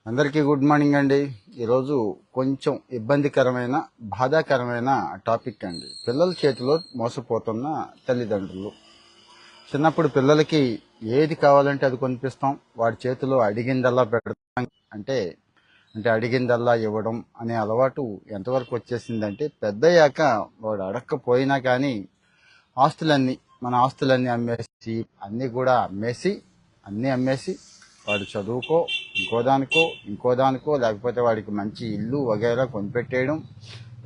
అందరికీ good morning అండి. ఈరోజు కొంచెం ఇబ్బందికరమైన బాధాకరమైన టాపిక్ అండి. పిల్లల చేతిలో మోసపోతున్న తల్లిదండ్రులు. చిన్నప్పుడు పిల్లలకి ఏది కావాలంటే అది కొనిపిస్తాం, వాడి చేతిలో అడిగిందల్లా పెడతాం. అంటే అంటే అడిగిందల్లా ఇవ్వడం అనే అలవాటు ఎంతవరకు వచ్చేసిందంటే పెద్దయ్యాక వాడు అడక్కపోయినా కానీ మన ఆస్తులన్నీ అమ్మేసి అన్నీ అమ్మేసి వాడు చదువుకో ఇంకో దానికో లేకపోతే వాడికి మంచి ఇల్లు వగైరా కొనిపెట్టేయడం,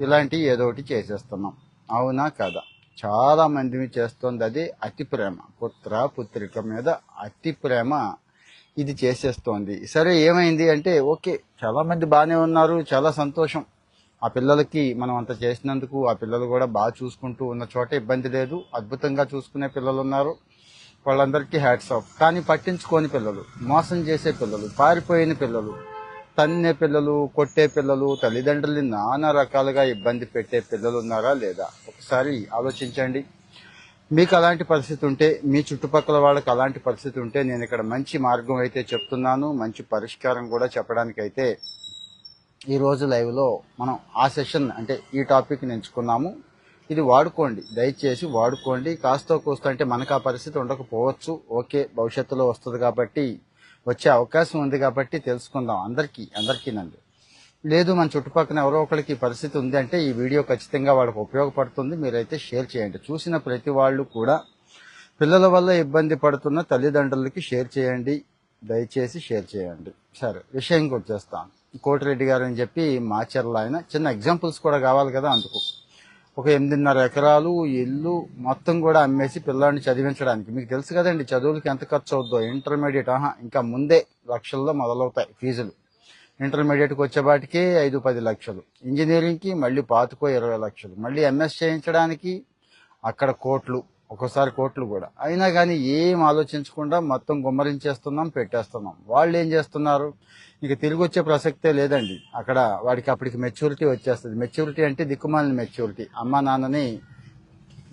ఇలాంటివి ఏదో ఒకటి చేసేస్తున్నాం. అవునా కదా? చాలా మందిని చేస్తోంది అది అతి ప్రేమ. పుత్రిక మీద అతి ప్రేమ ఇది చేసేస్తోంది. సరే, ఏమైంది అంటే ఓకే, చాలా మంది బాగానే ఉన్నారు, చాలా సంతోషం. ఆ పిల్లలకి మనం అంత చేసినందుకు ఆ పిల్లలు కూడా బాగా చూసుకుంటూ ఉన్న చోట ఇబ్బంది లేదు, అద్భుతంగా చూసుకునే పిల్లలు ఉన్నారు, వాళ్ళందరికీ హ్యాట్స్ ఆఫ్. కానీ పట్టించుకోని పిల్లలు, మోసం చేసే పిల్లలు, పారిపోయిన పిల్లలు, తన్నే పిల్లలు, కొట్టే పిల్లలు, తల్లిదండ్రుల్ని నానా రకాలుగా ఇబ్బంది పెట్టే పిల్లలు ఉన్నారా లేదా? ఒకసారి ఆలోచించండి. మీకు అలాంటి పరిస్థితి ఉంటే, మీ చుట్టుపక్కల వాళ్ళకి అలాంటి పరిస్థితి ఉంటే, నేను ఇక్కడ మంచి మార్గం అయితే చెప్తున్నాను, మంచి పరిష్కారం కూడా చెప్పడానికైతే ఈరోజు లైవ్లో మనం ఆ సెషన్ అంటే ఈ టాపిక్ ఎంచుకున్నాము. ఇది వాడుకోండి, దయచేసి వాడుకోండి. కాస్తో కూస్తో అంటే మనకు ఆ పరిస్థితి ఉండకపోవచ్చు, ఓకే, భవిష్యత్తులో వస్తుంది కాబట్టి, వచ్చే అవకాశం ఉంది కాబట్టి తెలుసుకుందాం. అందరికీ నండి. లేదు, మన చుట్టుపక్కల ఎవరో ఒకరికి పరిస్థితి ఉంది అంటే ఈ వీడియో ఖచ్చితంగా వాళ్ళకి ఉపయోగపడుతుంది. మీరైతే షేర్ చేయండి. చూసిన ప్రతి వాళ్ళు కూడా పిల్లల వల్ల ఇబ్బంది పడుతున్న తల్లిదండ్రులకి షేర్ చేయండి, దయచేసి షేర్ చేయండి. సరే, విషయంకి వచ్చేస్తాను. కోటిరెడ్డి గారు అని చెప్పి మాచర్ల ఆయన. చిన్న ఎగ్జాంపుల్స్ కూడా కావాలి కదా, అందుకు ఒక 8.5 ఎకరాలు ఇల్లు మొత్తం కూడా అమ్మేసి పిల్లాడిని చదివించడానికి. మీకు తెలుసు కదండి చదువులకి ఎంత ఖర్చు అవుద్దో. ఇంటర్మీడియట్ ఇంకా ముందే లక్షల్లో మొదలవుతాయి ఫీజులు. ఇంటర్మీడియట్కి వచ్చేపాటికి 5-10 లక్షలు, ఇంజనీరింగ్కి మళ్ళీ 25-20 లక్షలు, మళ్ళీ ఎంఎస్ చేయించడానికి అక్కడ కోట్లు, ఒక్కోసారి కోట్లు కూడా. అయినా కానీ ఏం ఆలోచించకుండా మొత్తం గుమ్మరించేస్తున్నాం, పెట్టేస్తున్నాం. వాళ్ళు ఏం చేస్తున్నారు, ఇక తిరిగి వచ్చే ప్రసక్తే లేదండి. అక్కడ వాడికి అప్పటికి మెచ్యూరిటీ వచ్చేస్తుంది. మెచ్యూరిటీ అంటే దిక్కుమాలిన మెచ్యూరిటీ. అమ్మా నాన్నని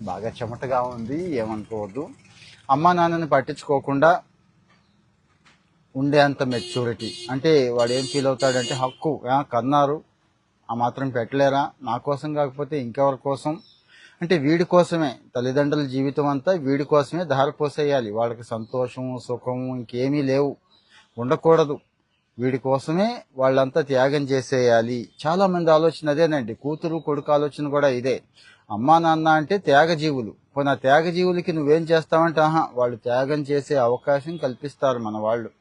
బాగా చెమటగా ఉంది, ఏమనుకోవద్దు, అమ్మా నాన్నని పట్టించుకోకుండా ఉండేంత మెచ్యూరిటీ. అంటే వాడు ఏం ఫీల్ అవుతాడంటే, హక్కు కన్నారు, ఆ మాత్రం పెట్టలేరా, నా కోసం కాకపోతే ఇంకెవరి కోసం, అంటే వీడి కోసమే తల్లిదండ్రుల జీవితం అంతా వీడి కోసమే ధారపోసేయాలి. వాళ్ళకి సంతోషం సుఖం ఇంకేమీ లేవు, ఉండకూడదు. వీడి కోసమే వాళ్ళంతా త్యాగం చేసేయాలి. చాలా మంది ఆలోచన అదేనండి. కూతురు కొడుకు ఆలోచన కూడా ఇదే. అమ్మా నాన్న అంటే త్యాగజీవులు. పోనీ ఆ త్యాగజీవులకి నువ్వేం చేస్తావంటే వాళ్ళు త్యాగం చేసే అవకాశం కల్పిస్తారు మన వాళ్ళు.